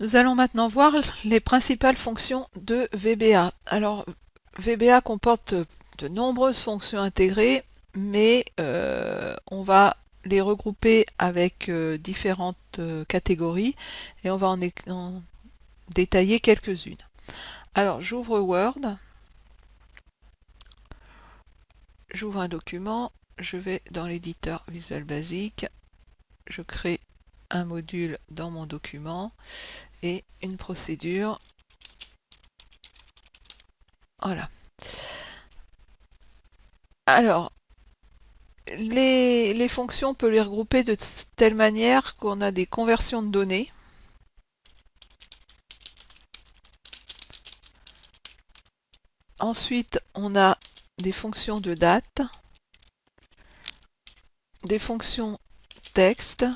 Nous allons maintenant voir les principales fonctions de VBA. Alors, VBA comporte de nombreuses fonctions intégrées, mais on va les regrouper avec différentes catégories et on va en détailler quelques-unes. Alors, j'ouvre Word, j'ouvre un document, je vais dans l'éditeur Visual Basic, je crée un module dans mon document et une procédure. Voilà. Alors, les fonctions, on peut les regrouper de telle manière qu'on a des conversions de données. Ensuite, on a des fonctions de date, des fonctions texte,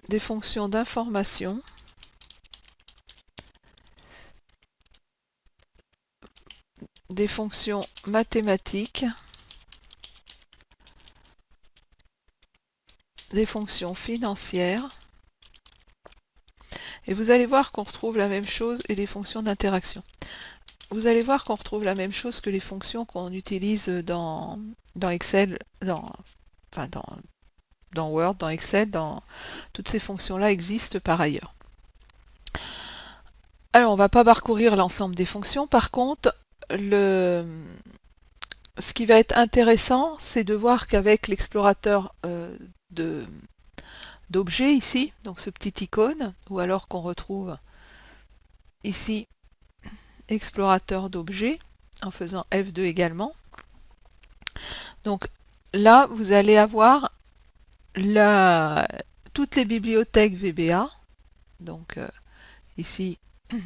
des fonctions d'information, des fonctions mathématiques, des fonctions financières. Et vous allez voir qu'on retrouve la même chose et les fonctions d'interaction. Vous allez voir qu'on retrouve la même chose que les fonctions qu'on utilise dans Excel, enfin dans Word, dans Excel, toutes ces fonctions-là existent par ailleurs. Alors, on ne va pas parcourir l'ensemble des fonctions. Par contre, ce qui va être intéressant, c'est de voir qu'avec l'explorateur d'objets ici, donc ce petit icône, ou alors qu'on retrouve ici explorateur d'objets, en faisant F2 également. Donc là, vous allez avoir toutes les bibliothèques VBA. Donc ici, il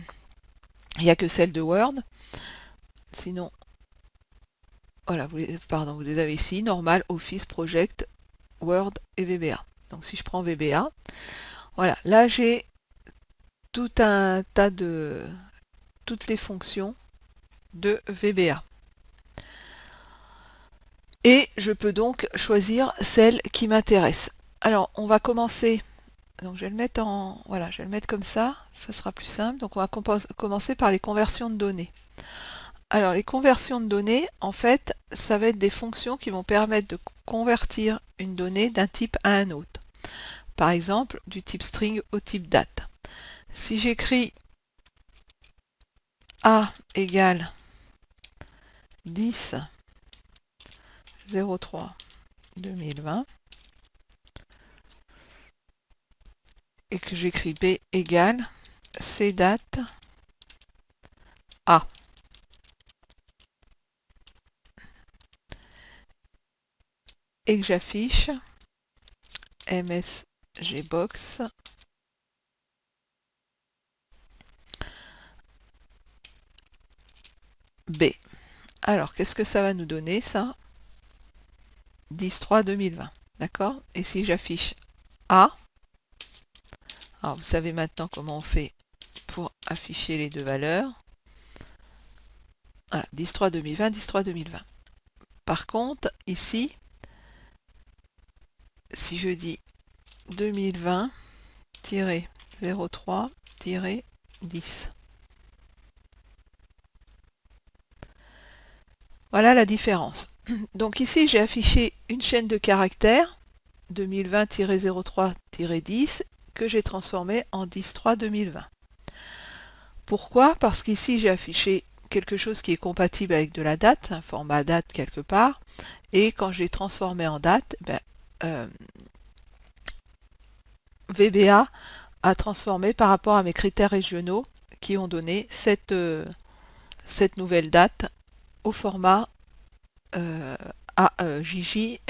n'y a que celle de Word. Sinon, voilà, vous les avez ici, Normal, Office, Project, Word et VBA. Donc si je prends VBA, voilà, là j'ai tout un tas de toutes les fonctions de VBA. Et je peux donc choisir celle qui m'intéresse. Alors on va commencer, donc je vais le mettre voilà, je vais le mettre comme ça sera plus simple. Donc on va commencer par les conversions de données. Alors les conversions de données, en fait, ça va être des fonctions qui vont permettre de convertir une donnée d'un type à un autre. Par exemple, du type string au type date. Si j'écris A égale 10 03 2020 et que j'écris B égale C date A. Et que j'affiche MSGbox B. Alors, qu'est-ce que ça va nous donner, ça? 10-3-2020. D'accord? Et si j'affiche A, alors vous savez maintenant comment on fait pour afficher les deux valeurs. Voilà, 10-3-2020, 10-3-2020. Par contre, ici, si je dis 2020-03-10, voilà la différence. Donc ici, j'ai affiché une chaîne de caractères 2020-03-10 que j'ai transformé en 10-3-2020. Pourquoi? Parce qu'ici, j'ai affiché quelque chose qui est compatible avec de la date, un format date quelque part, et quand j'ai transformé en date, VBA a transformé par rapport à mes critères régionaux qui ont donné cette nouvelle date au format JJ/MM/AA.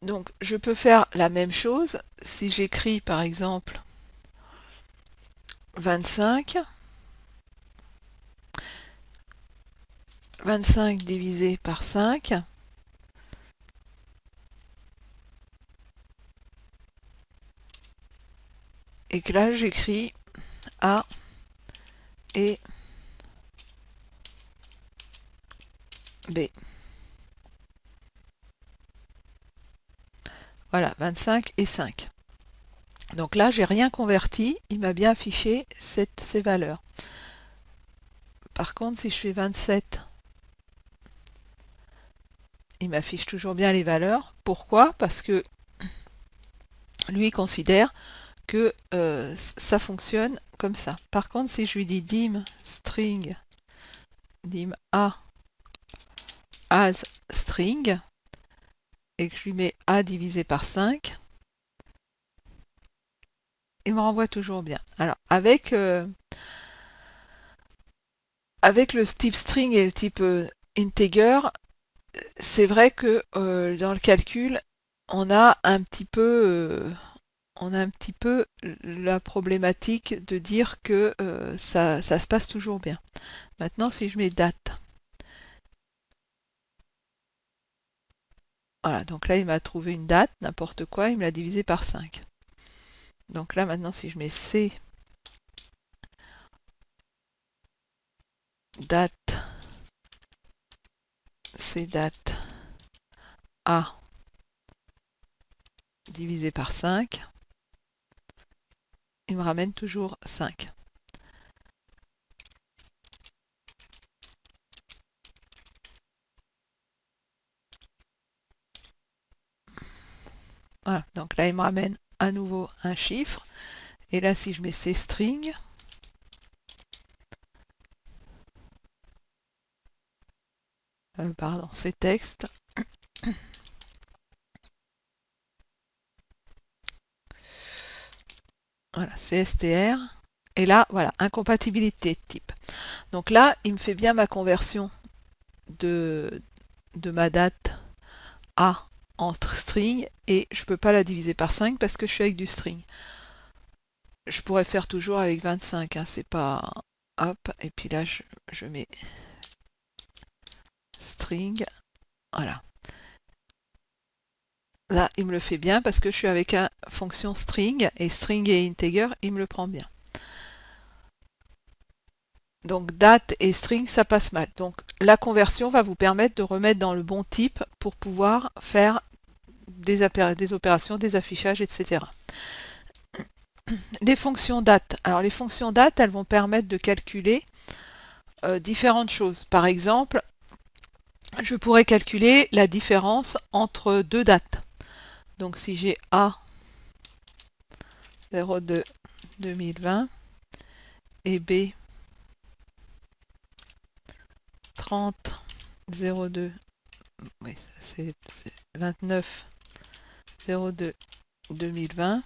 Donc je peux faire la même chose si j'écris par exemple 25 divisé par 5 et que là j'écris A et B. Voilà, 25 et 5. Donc là, j'ai rien converti, il m'a bien affiché ces valeurs. Par contre, si je fais 27, il m'affiche toujours bien les valeurs. Pourquoi? Parce que lui considère que ça fonctionne comme ça. Par contre, si je lui dis dim string, dim a as string, et que je lui mets a divisé par 5, il me renvoie toujours bien. Alors, avec le type string et le type integer, c'est vrai que dans le calcul, on a un petit peu la problématique de dire que ça se passe toujours bien. Maintenant, si je mets date, voilà, donc là, il m'a trouvé une date, n'importe quoi, il me l'a divisé par 5. Donc là, maintenant, si je mets C, date, C date, A, divisé par 5, il me ramène toujours 5. Voilà, donc là, il me ramène à nouveau un chiffre. Et là, si je mets C string, pardon, C texte, voilà, CSTR, et là, voilà, incompatibilité de type. Donc là, il me fait bien ma conversion de ma date A en string, et je ne peux pas la diviser par 5 parce que je suis avec du string. Je pourrais faire toujours avec 25, hein, c'est pas... Hop, et puis là, je mets string, voilà. Là, il me le fait bien parce que je suis avec une fonction string, et string et integer, il me le prend bien. Donc date et string, ça passe mal. Donc la conversion va vous permettre de remettre dans le bon type pour pouvoir faire des opérations, des affichages, etc. Les fonctions date. Alors les fonctions date, elles vont permettre de calculer différentes choses. Par exemple, je pourrais calculer la différence entre deux dates. Donc si j'ai A 02 2020 et B 30 02, oui, c'est 29 02 2020,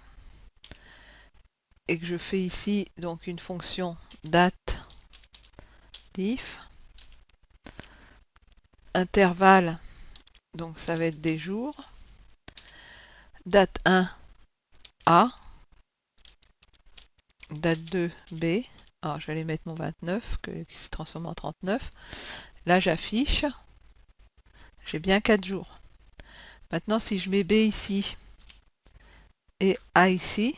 et que je fais ici donc une fonction date diff, intervalle, donc ça va être des jours, date 1 A, date 2 B, alors je vais aller mettre mon 29 qui se transforme en 39, là j'affiche, j'ai bien 4 jours. Maintenant si je mets B ici et A ici,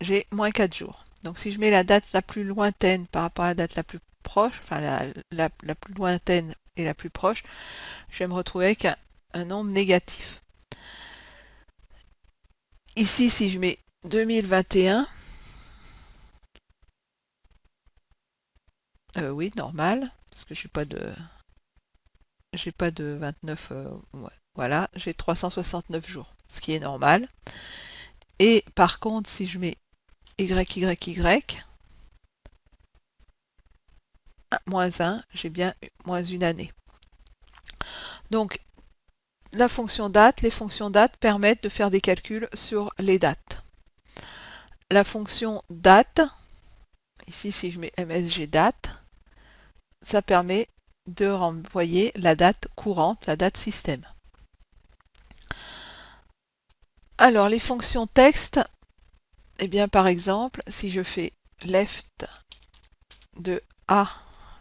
j'ai moins 4 jours. Donc si je mets la date la plus lointaine par rapport à la date la plus proche, enfin la plus lointaine et la plus proche, je vais me retrouver avec un nombre négatif. Ici, si je mets 2021, oui, normal, parce que j'ai pas de 29, ouais, voilà, j'ai 369 jours, ce qui est normal. Et par contre, si je mets YYY, moins 1, j'ai bien moins une année. Donc, la fonction date, les fonctions date permettent de faire des calculs sur les dates. La fonction date, ici si je mets MSG date, ça permet de renvoyer la date courante, la date système. Alors les fonctions texte, eh bien par exemple, si je fais left de A,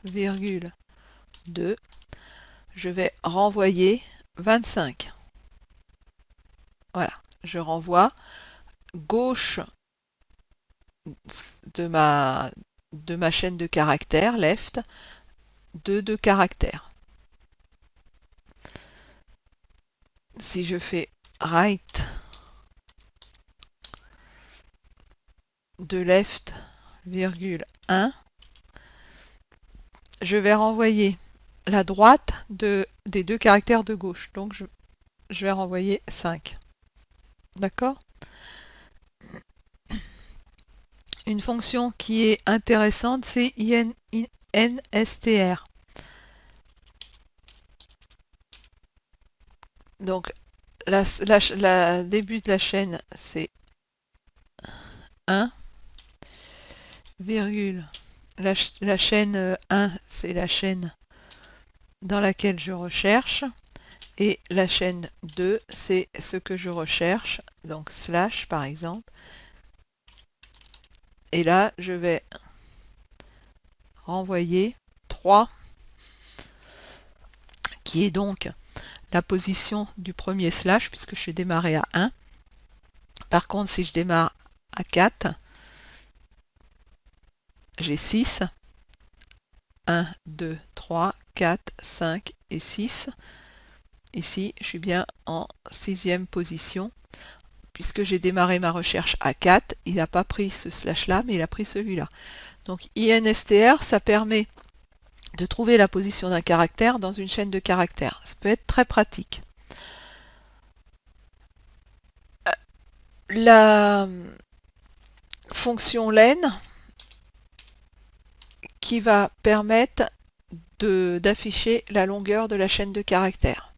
2, je vais renvoyer 25. Voilà, je renvoie gauche de ma chaîne de caractères, left, de caractères. si je fais right de left, virgule 1, je vais renvoyer la droite des deux caractères de gauche. Donc je vais renvoyer 5. D'accord? Une fonction qui est intéressante, c'est instr. Donc la début de la chaîne, c'est 1, virgule. La chaîne 1, c'est la chaîne dans laquelle je recherche. Et la chaîne 2, c'est ce que je recherche. Donc slash, par exemple. Et là, je vais renvoyer 3, qui est donc la position du premier slash, puisque je suis démarré à 1. Par contre, si je démarre à 4, j'ai 6. 1, 2, 3, 4, 5 et 6. Ici, je suis bien en 6e position. Puisque j'ai démarré ma recherche à 4, il n'a pas pris ce slash-là, mais il a pris celui-là. Donc instr, ça permet de trouver la position d'un caractère dans une chaîne de caractères. Ça peut être très pratique. La fonction len qui va permettre d'afficher la longueur de la chaîne de caractères.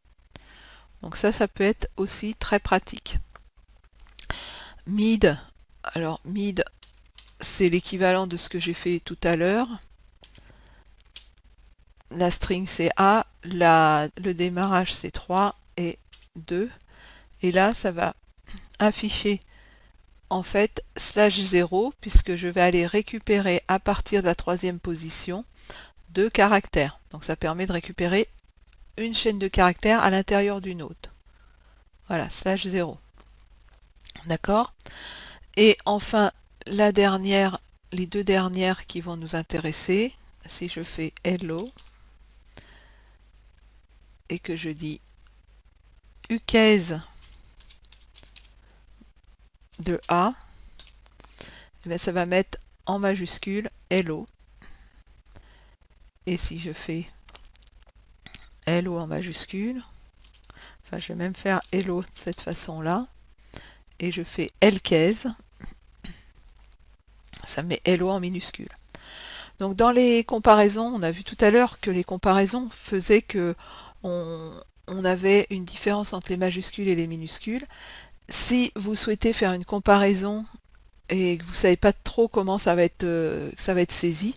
Donc ça peut être aussi très pratique. Mid, alors mid, c'est l'équivalent de ce que j'ai fait tout à l'heure. La string c'est A, le démarrage c'est 3 et 2. Et là, ça va afficher en fait slash 0, puisque je vais aller récupérer à partir de la 3e position 2 caractères. Donc ça permet de récupérer une chaîne de caractères à l'intérieur d'une autre. Voilà, slash 0. D'accord? Et enfin, les deux dernières qui vont nous intéresser, si je fais hello et que je dis ucase de A, eh bien, ça va mettre en majuscule hello. Et si je fais hello en majuscule, enfin je vais même faire hello de cette façon-là, et je fais elcase, ça met hello en minuscule. Donc dans les comparaisons, on a vu tout à l'heure que les comparaisons faisaient que on avait une différence entre les majuscules et les minuscules. Si vous souhaitez faire une comparaison et que vous ne savez pas trop comment ça va être saisi,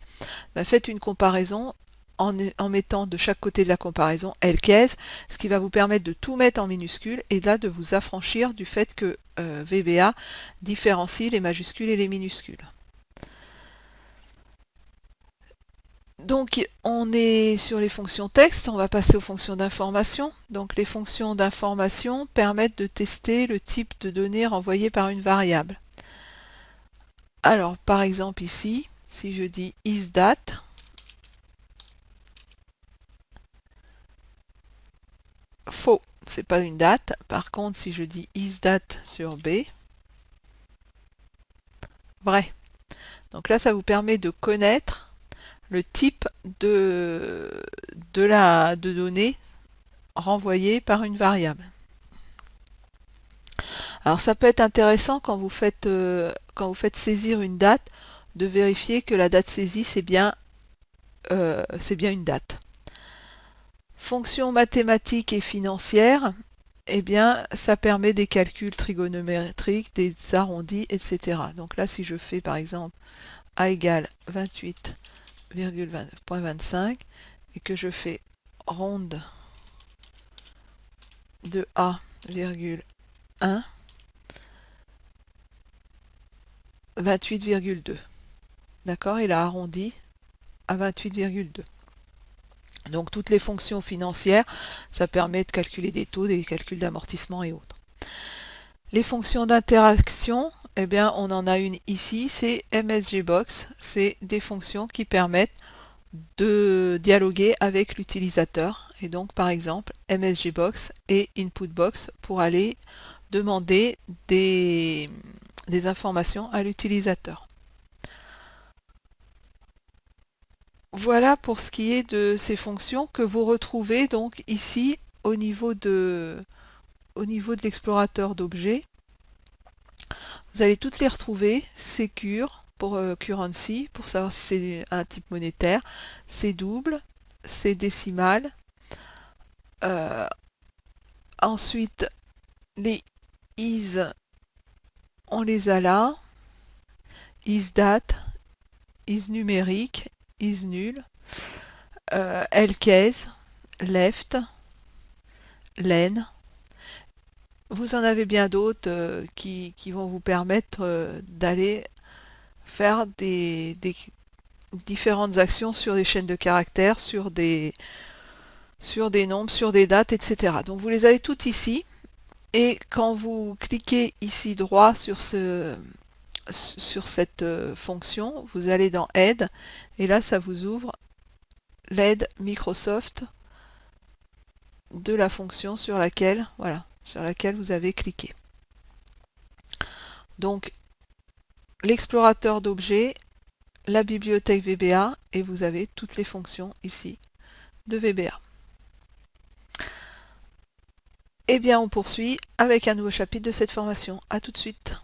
bah faites une comparaison en mettant de chaque côté de la comparaison elcase, ce qui va vous permettre de tout mettre en minuscules et là de vous affranchir du fait que VBA différencie les majuscules et les minuscules. Donc on est sur les fonctions texte, on va passer aux fonctions d'information. Donc les fonctions d'information permettent de tester le type de données renvoyées par une variable. Alors par exemple ici, si je dis isDate, faux, c'est pas une date. Par contre si je dis isDate sur B, vrai. Donc là ça vous permet de connaître le type de données renvoyées par une variable. Alors ça peut être intéressant quand vous faites saisir une date, de vérifier que la date saisie c'est bien une date. Fonctions mathématiques et financières, eh bien ça permet des calculs trigonométriques, des arrondis, etc. Donc là si je fais par exemple A égale 28,25 et que je fais ronde de A, 1, 28,2. D'accord, il a arrondi à 28,2. Donc toutes les fonctions financières, ça permet de calculer des taux, des calculs d'amortissement et autres. Les fonctions d'interaction, eh bien on en a une ici, c'est MSGBox. C'est des fonctions qui permettent de dialoguer avec l'utilisateur. Et donc par exemple MSGBox et InputBox pour aller demander des informations à l'utilisateur. Voilà pour ce qui est de ces fonctions que vous retrouvez donc ici au niveau de l'explorateur d'objets. Vous allez toutes les retrouver. Secure pour currency, pour savoir si c'est un type monétaire. C'est double, c'est décimal. Ensuite, les is, on les a là. IsDate, isNumérique, isNull, lcase, left, len. Vous en avez bien d'autres qui vont vous permettre d'aller faire des différentes actions sur des chaînes de caractères, sur des nombres, sur des dates, etc. Donc vous les avez toutes ici. Et quand vous cliquez ici droit sur cette fonction, vous allez dans Aide, et là ça vous ouvre l'aide Microsoft de la fonction sur laquelle, vous avez cliqué. Donc l'explorateur d'objets, la bibliothèque VBA, et vous avez toutes les fonctions ici de VBA. Eh bien, on poursuit avec un nouveau chapitre de cette formation. À tout de suite.